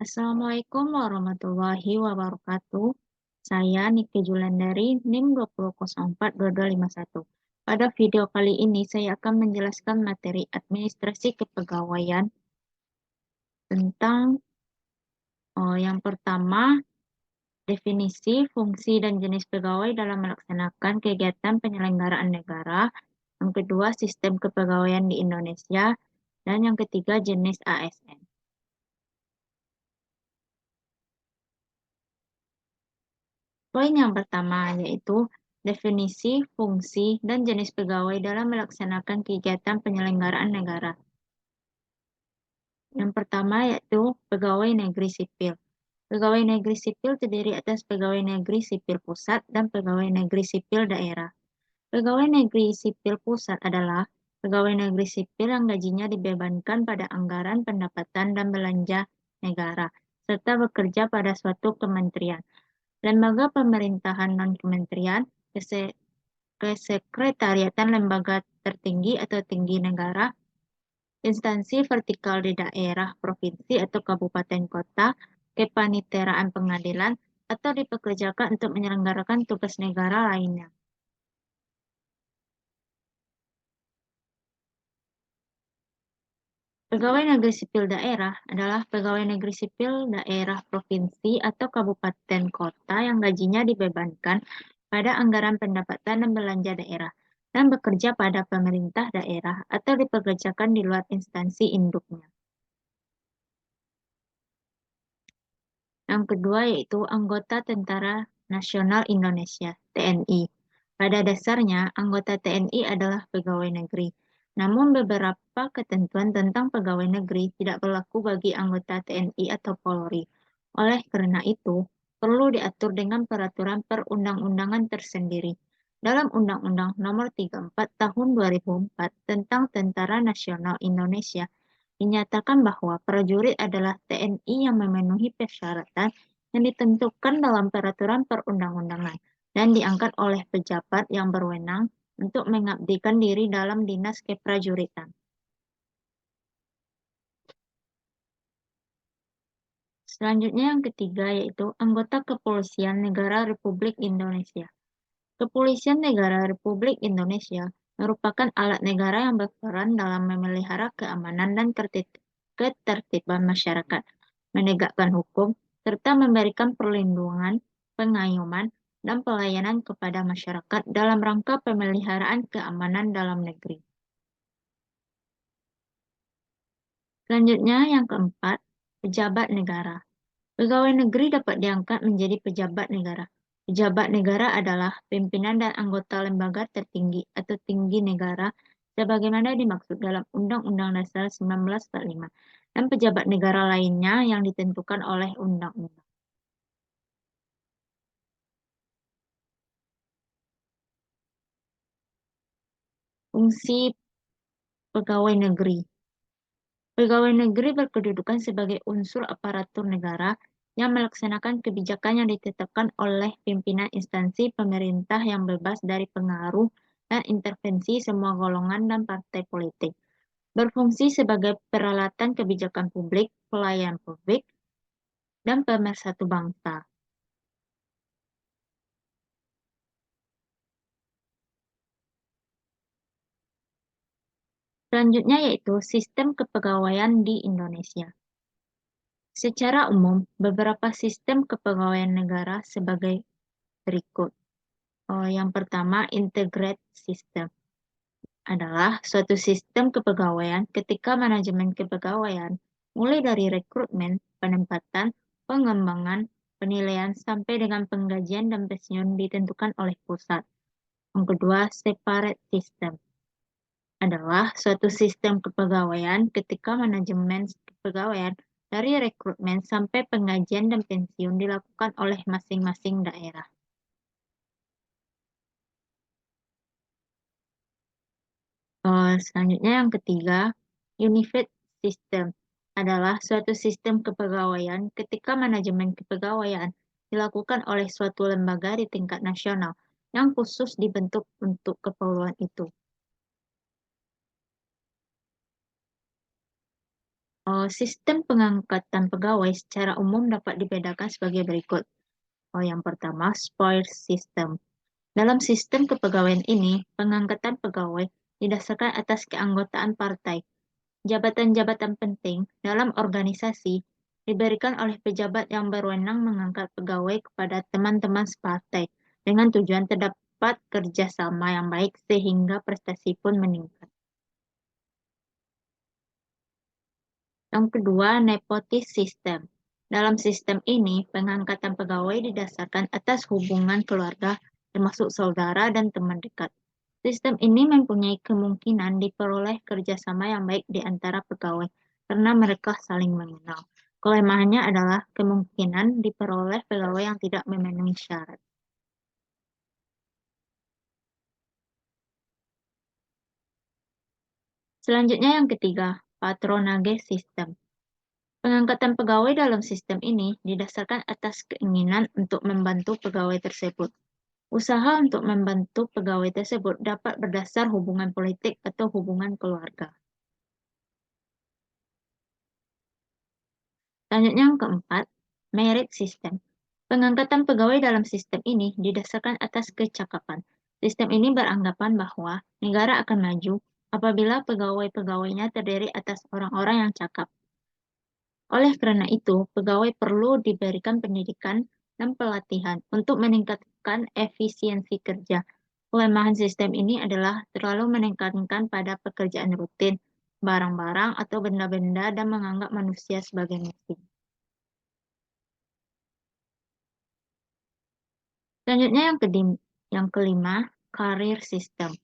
Assalamualaikum warahmatullahi wabarakatuh. Saya Nike Julandari, NIM 20042251. Pada video kali ini saya akan menjelaskan materi administrasi kepegawaian tentang yang pertama, definisi, fungsi, dan jenis pegawai dalam melaksanakan kegiatan penyelenggaraan negara. Yang kedua, sistem kepegawaian di Indonesia. Dan yang ketiga, jenis ASN. Poin yang pertama yaitu definisi, fungsi, dan jenis pegawai dalam melaksanakan kegiatan penyelenggaraan negara. Yang pertama yaitu pegawai negeri sipil. Pegawai negeri sipil terdiri atas pegawai negeri sipil pusat dan pegawai negeri sipil daerah. Pegawai negeri sipil pusat adalah pegawai negeri sipil yang gajinya dibebankan pada anggaran pendapatan dan belanja negara, serta bekerja pada suatu kementerian, lembaga pemerintahan non-kementerian, kesekretariatan lembaga tertinggi atau tinggi negara, instansi vertikal di daerah, provinsi atau kabupaten kota, kepaniteraan pengadilan, atau dipekerjakan untuk menyelenggarakan tugas negara lainnya. Pegawai negeri sipil daerah adalah pegawai negeri sipil daerah provinsi atau kabupaten kota yang gajinya dibebankan pada anggaran pendapatan dan belanja daerah dan bekerja pada pemerintah daerah atau dipekerjakan di luar instansi induknya. Yang kedua yaitu anggota Tentara Nasional Indonesia, TNI. Pada dasarnya, anggota TNI adalah pegawai negeri. Namun beberapa ketentuan tentang pegawai negeri tidak berlaku bagi anggota TNI atau Polri. Oleh karena itu, perlu diatur dengan peraturan perundang-undangan tersendiri. Dalam Undang-Undang Nomor 34 Tahun 2004 tentang Tentara Nasional Indonesia, dinyatakan bahwa prajurit adalah TNI yang memenuhi persyaratan yang ditentukan dalam peraturan perundang-undangan dan diangkat oleh pejabat yang berwenang untuk mengabdikan diri dalam dinas keprajuritan. Selanjutnya yang ketiga yaitu anggota Kepolisian Negara Republik Indonesia. Kepolisian Negara Republik Indonesia merupakan alat negara yang berperan dalam memelihara keamanan dan ketertiban masyarakat, menegakkan hukum, serta memberikan perlindungan, pengayuman, dan pelayanan kepada masyarakat dalam rangka pemeliharaan keamanan dalam negeri. Selanjutnya yang keempat, pejabat negara. Pegawai negeri dapat diangkat menjadi pejabat negara. Pejabat negara adalah pimpinan dan anggota lembaga tertinggi atau tinggi negara sebagaimana dimaksud dalam Undang-Undang Dasar 1945 dan pejabat negara lainnya yang ditentukan oleh undang-undang. Fungsi pegawai negeri. Pegawai negeri berkedudukan sebagai unsur aparatur negara yang melaksanakan kebijakan yang ditetapkan oleh pimpinan instansi pemerintah yang bebas dari pengaruh dan intervensi semua golongan dan partai politik. Berfungsi sebagai peralatan kebijakan publik, pelayan publik, dan pemersatu bangsa. Selanjutnya yaitu sistem kepegawaian di Indonesia. Secara umum, beberapa sistem kepegawaian negara sebagai berikut. Yang pertama, integrated system adalah suatu sistem kepegawaian ketika manajemen kepegawaian mulai dari rekrutmen, penempatan, pengembangan, penilaian, sampai dengan penggajian dan pensiun ditentukan oleh pusat. Yang kedua, separate system adalah suatu sistem kepegawaian ketika manajemen kepegawaian dari rekrutmen sampai penggajian dan pensiun dilakukan oleh masing-masing daerah. Selanjutnya yang ketiga, unified system adalah suatu sistem kepegawaian ketika manajemen kepegawaian dilakukan oleh suatu lembaga di tingkat nasional yang khusus dibentuk untuk keperluan itu. Sistem pengangkatan pegawai secara umum dapat dibedakan sebagai berikut. Yang pertama, spoil system. Dalam sistem kepegawaian ini, pengangkatan pegawai didasarkan atas keanggotaan partai. Jabatan-jabatan penting dalam organisasi diberikan oleh pejabat yang berwenang mengangkat pegawai kepada teman-teman separtai dengan tujuan terdapat kerjasama yang baik sehingga prestasi pun meningkat. Yang kedua, nepotis system. Dalam sistem ini, pengangkatan pegawai didasarkan atas hubungan keluarga, termasuk saudara dan teman dekat. Sistem ini mempunyai kemungkinan diperoleh kerjasama yang baik di antara pegawai, karena mereka saling mengenal. Kelemahannya adalah kemungkinan diperoleh pegawai yang tidak memenuhi syarat. Selanjutnya yang ketiga, patronage system. Pengangkatan pegawai dalam sistem ini didasarkan atas keinginan untuk membantu pegawai tersebut. Usaha untuk membantu pegawai tersebut dapat berdasar hubungan politik atau hubungan keluarga. Selanjutnya yang keempat, merit system. Pengangkatan pegawai dalam sistem ini didasarkan atas kecakapan. Sistem ini beranggapan bahwa negara akan maju apabila pegawai-pegawainya terdiri atas orang-orang yang cakap. Oleh karena itu, pegawai perlu diberikan pendidikan dan pelatihan untuk meningkatkan efisiensi kerja. Kelemahan sistem ini adalah terlalu menekankan pada pekerjaan rutin, barang-barang atau benda-benda dan menganggap manusia sebagai mesin. Selanjutnya yang kelima, career system.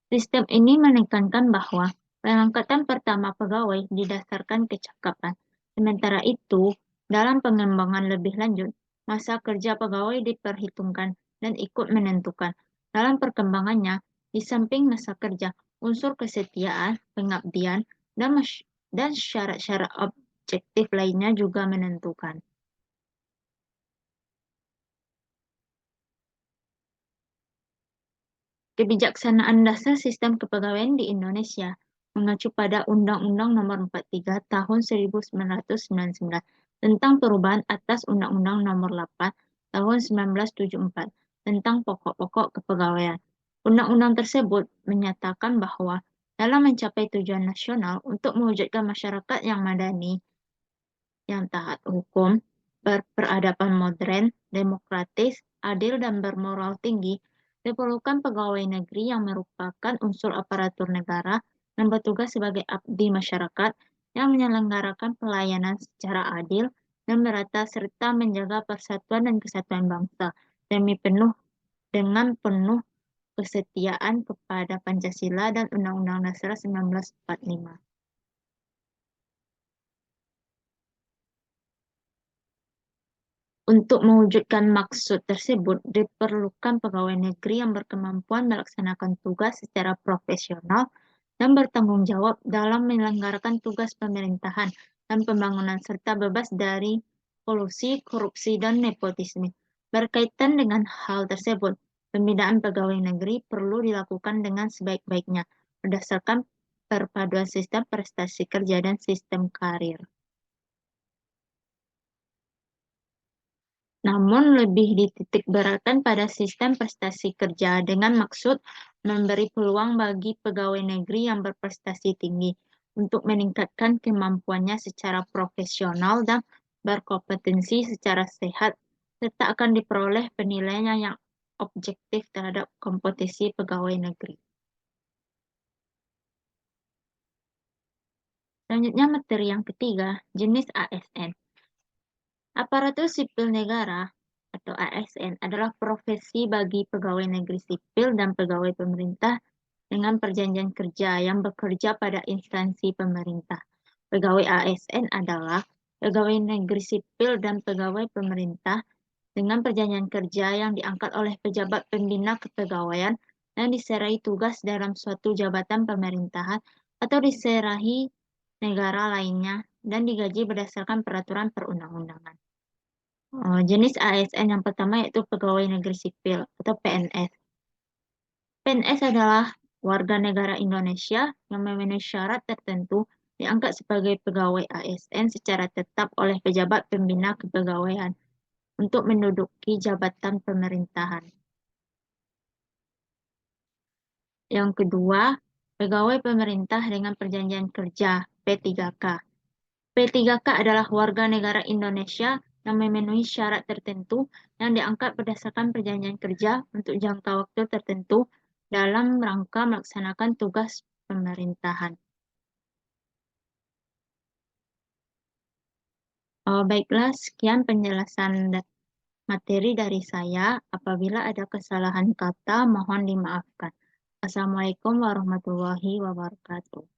Sistem ini menekankan bahwa pengangkatan pertama pegawai didasarkan kecakapan. Sementara itu, dalam pengembangan lebih lanjut, masa kerja pegawai diperhitungkan dan ikut menentukan. Dalam perkembangannya, di samping masa kerja, unsur kesetiaan, pengabdian, dan syarat-syarat objektif lainnya juga menentukan. Kebijaksanaan dasar sistem kepegawaian di Indonesia mengacu pada Undang-Undang Nomor 43 Tahun 1999 tentang perubahan atas Undang-Undang Nomor 8 Tahun 1974 tentang pokok-pokok kepegawaian. Undang-undang tersebut menyatakan bahwa dalam mencapai tujuan nasional untuk mewujudkan masyarakat yang madani, yang taat hukum, berperadaban modern, demokratis, adil, dan bermoral tinggi, diperlukan pegawai negeri yang merupakan unsur aparatur negara yang bertugas sebagai abdi masyarakat yang menyelenggarakan pelayanan secara adil dan merata serta menjaga persatuan dan kesatuan bangsa dengan penuh kesetiaan kepada Pancasila dan Undang-Undang Dasar 1945. Untuk mewujudkan maksud tersebut, diperlukan pegawai negeri yang berkemampuan melaksanakan tugas secara profesional dan bertanggung jawab dalam menyelenggarakan tugas pemerintahan dan pembangunan serta bebas dari kolusi, korupsi, dan nepotisme. Berkaitan dengan hal tersebut, pembinaan pegawai negeri perlu dilakukan dengan sebaik-baiknya berdasarkan perpaduan sistem prestasi kerja dan sistem karir. Namun lebih dititik beratkan pada sistem prestasi kerja dengan maksud memberi peluang bagi pegawai negeri yang berprestasi tinggi untuk meningkatkan kemampuannya secara profesional dan berkompetensi secara sehat, serta akan diperoleh penilaian yang objektif terhadap kompetisi pegawai negeri. Selanjutnya materi yang ketiga, jenis ASN. Aparatur sipil negara atau ASN adalah profesi bagi pegawai negeri sipil dan pegawai pemerintah dengan perjanjian kerja yang bekerja pada instansi pemerintah. Pegawai ASN adalah pegawai negeri sipil dan pegawai pemerintah dengan perjanjian kerja yang diangkat oleh pejabat pembina kepegawaian dan diserahi tugas dalam suatu jabatan pemerintahan atau diserahi negara lainnya dan digaji berdasarkan peraturan perundang-undangan. Jenis ASN yang pertama yaitu pegawai negeri sipil atau PNS. PNS adalah warga negara Indonesia yang memenuhi syarat tertentu diangkat sebagai pegawai ASN secara tetap oleh pejabat pembina kepegawaian untuk menduduki jabatan pemerintahan. Yang kedua, pegawai pemerintah dengan perjanjian kerja P3K. P3K adalah warga negara Indonesia yang memenuhi syarat tertentu yang diangkat berdasarkan perjanjian kerja untuk jangka waktu tertentu dalam rangka melaksanakan tugas pemerintahan. Baiklah, sekian penjelasan materi dari saya. Apabila ada kesalahan kata, mohon dimaafkan. Assalamualaikum warahmatullahi wabarakatuh.